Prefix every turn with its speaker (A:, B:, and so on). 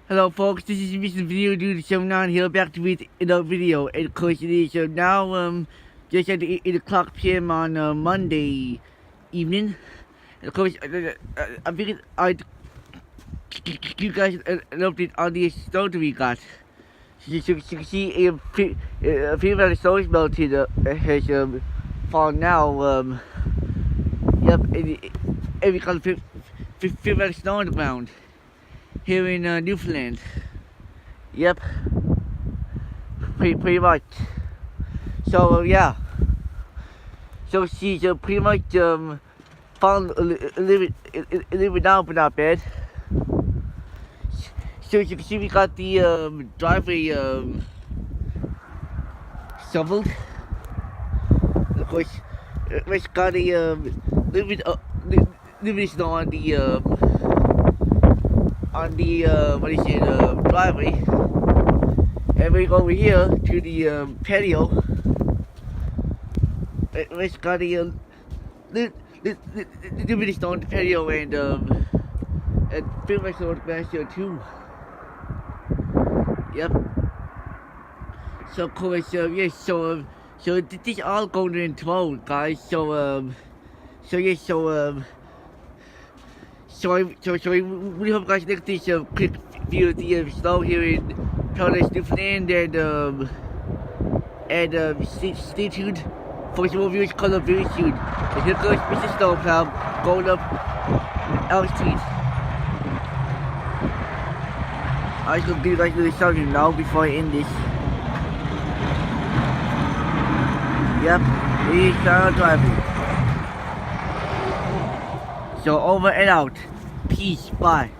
A: Hello folks, this is Mr. Video Dude 79 here, back to with another video. And of course it is now just at 8 o'clock p.m. on Monday evening. And of course I figured I'd give you guys an update on the snow that we got. You can see a few amount of snow is melted, has fallen now. Yep, and we got a few amount of snow on the ground here in Newfoundland. Yep, pretty much. So yeah, so she's pretty much found a little bit down, but not bad. So as you can see, we got the driveway shoveled. Of course, we got a little bit snow on the what is it, driveway, and we go over here to the patio. We got a little bit of snow on the patio, and pretty much snow on the grass here too. Yep. So of course, yeah. So this all going in tomorrow, guys. So yeah. So I really hope you guys like this quick view of the snow here in Paradise, Newfoundland, and stay tuned for some more videos coming up very soon. And here goes Mr. Snowplow going up Elm Street. I'm just gonna give you guys a little something now before I end this. Yep, here's our driving. So over and out. Peace. Bye.